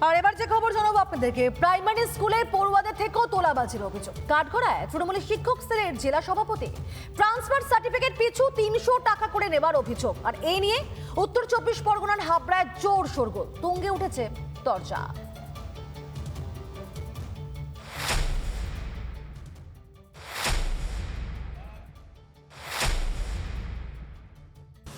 আর এবার যে খবর জানাবো আপনাদেরকে, প্রাইমারি স্কুলের পড়ুয়াদের থেকেও তোলাবাজির অভিযোগ। কাঠগড়ায় তৃণমূলের শিক্ষক সেলের জেলা সভাপতি ট্রান্সফার সার্টিফিকেট পিছু 300 টাকা করে নেবার অভিযোগ। আর এই নিয়ে উত্তর 24 পরগনার হাবড়ায় জোর শোরগোল, তুঙ্গে উঠেছে দরজা।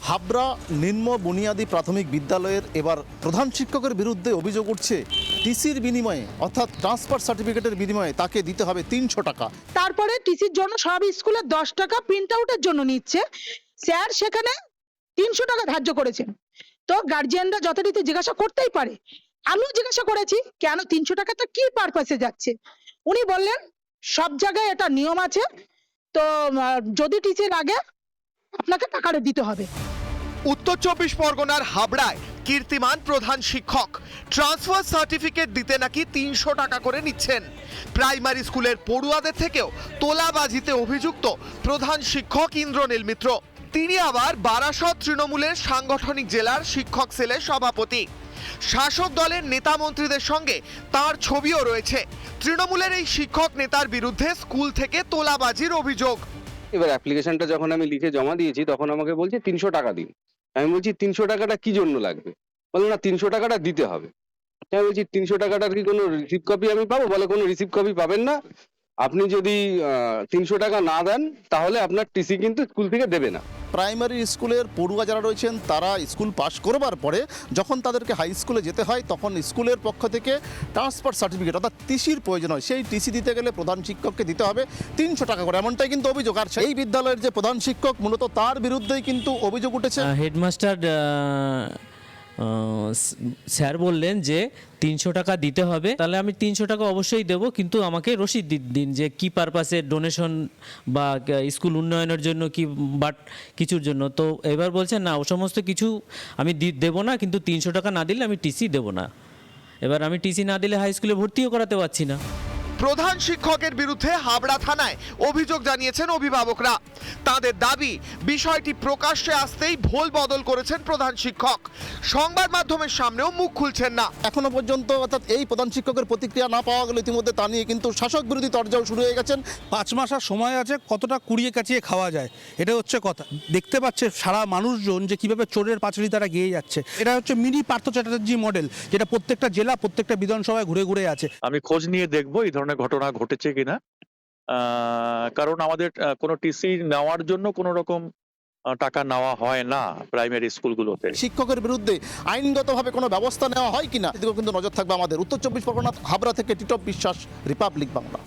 হাবড়া নিম্ন বুনিয়াদী প্রাথমিক বিদ্যালয়ের এবার প্রধান শিক্ষকের বিরুদ্ধে অভিযোগ উঠছে টিসির বিনিময়ে, অর্থাৎ ট্রান্সফার সার্টিফিকেটের বিনিময়ে তাকে দিতে হবে 300 টাকা। তারপরে টিসির জন্য সব স্কুলে 10 টাকা প্রিন্ট আউটের জন্য নিচ্ছে, স্যার সেখানে 300 টাকা ধার্য করেছেন। তো গার্জিয়ানরা যথারীতি জিজ্ঞাসা করতেই পারে, আমিও জিজ্ঞাসা করেছি কেন 300 টাকাটা কি পারপাসে যাচ্ছে। উনি বললেন সব জায়গায় এটা নিয়ম আছে, তো যদি টিসি লাগে আপনাকে টাকাটা দিতে হবে। উত্তর 24 পরগনার হাবড়ায় কীর্তিমান প্রধান শিক্ষক ট্রান্সফার সার্টিফিকেট দিতে নাকি 300 টাকা করে নিচ্ছেন। প্রাইমারি স্কুলের পড়ুয়াদের থেকেও তোলাবাজিতে অভিযুক্ত প্রধান শিক্ষক ইন্দ্রনীল মিত্র। তিনি আবার বারাসত তৃণমূলের সাংগঠনিক জেলার শিক্ষক সেলের সভাপতি। শাসক দলের নেতা মন্ত্রীদের সঙ্গে তার ছবিও রয়েছে। তৃণমূলের এই শিক্ষক নেতার বিরুদ্ধে স্কুল থেকে তোলাবাজির অভিযোগ। এবার অ্যাপ্লিকেশনটা যখন আমি লিখে জমা দিয়েছি তখন আমাকে বলছে 300 টাকা দিন। আমি বলছি 300 টাকাটা কি জন্য লাগবে? বলে না 300 টাকাটা দিতে হবে। আমি বলছি 300 টাকাটার কি কোনো রিসিপ্ট কপি আমি পাবো? বলে কোনো রিসিপ্ট কপি পাবেন না, আপনি যদি 300 টাকা না দেন তাহলে আপনার টিসি কিন্তু স্কুল থেকে দেবে না। প্রাইমারি স্কুলের পড়ুয়া যারা রয়েছেন তারা স্কুল পাশ করবার পরে যখন তাদেরকে হাই স্কুলে যেতে হয় তখন স্কুলের পক্ষ থেকে ট্রান্সফার সার্টিফিকেট অর্থাৎ টিসির প্রয়োজন হয়। সেই টিসি দিতে গেলে প্রধান শিক্ষককে দিতে হবে 300 টাকা করে, এমনটাই কিন্তু অভিযোগ। আর সেই বিদ্যালয়ের যে প্রধান শিক্ষক মূলত তার বিরুদ্ধেই কিন্তু অভিযোগ উঠেছে। হেডমাস্টার স্যার বললেন যে 300 টাকা দিতে হবে, তাহলে আমি 300 টাকা অবশ্যই দেবো, কিন্তু আমাকে রসিদ দিন যে কি পারপাসে ডোনেশন বা স্কুল উন্নয়নের জন্য কি বাট কিছুর জন্য। তো এবার বলছেন না ও সমস্ত কিছু আমি দেবো না, কিন্তু 300 টাকা না দিলে আমি টিসি দেবো না। এবার আমি টিসি না দিলে হাই স্কুলে ভর্তিও করাতে পারছি না। প্রধান শিক্ষকের বিরুদ্ধে হাবড়া থানায় অভিযোগ জানিয়েছেন অভিভাবকরা। তাদের দাবি বিষয়টি প্রকাশ্যে আসতেই ভোল বদল করেছেন প্রধান শিক্ষক। সংবাদ মাধ্যমের সামনেও মুখ খুলছেন না। এখনো পর্যন্ত অর্থাৎ এই প্রধান শিক্ষকের প্রতিক্রিয়া না পাওয়া গেলে ইতিমধ্যে তা নিয়ে কিন্তু শাসক বিরোধী তরজাও শুরু হয়ে গেছেন। 5 মাস আর সময় আছে, কতটা কুড়িয়ে কাচিয়ে খাওয়া যায় এটা হচ্ছে কথা। দেখতে পাচ্ছে সারা মানুষজন যে কিভাবে চোরের পাঁচালি তারা গিয়ে যাচ্ছে। এটা হচ্ছে মিনি পার্থ চ্যাটার্জি মডেল, যেটা প্রত্যেকটা জেলা প্রত্যেকটা বিধানসভায় ঘুরে ঘুরে আছে। আমি খোঁজ নিয়ে দেখবো এই ধরনের ঘটনা ঘটেছে কিনা, কারণ আমাদের কোনো টিসি নেওয়ার জন্য কোনো রকম টাকা নেওয়া হয় না প্রাইমারি স্কুলগুলোতে। শিক্ষকের বিরুদ্ধে আইনগতভাবে কোনো ব্যবস্থা নেওয়া হয় কিনা এদিকেও কিন্তু নজর থাকবে আমাদের। উত্তর 24 পরগনা হাবড়া থেকে টিটপ বিশ্বাস, রিপাবলিক বাংলা।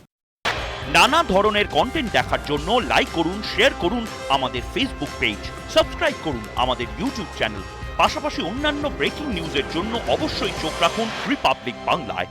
নানা ধরনের কন্টেন্ট দেখার জন্য লাইক করুন, শেয়ার করুন আমাদের ফেসবুক পেজ, সাবস্ক্রাইব করুন আমাদের ইউটিউব চ্যানেল। পাশাপাশি অন্যান্য ব্রেকিং নিউজের জন্য অবশ্যই চোখ রাখুন রিপাবলিক বাংলায়।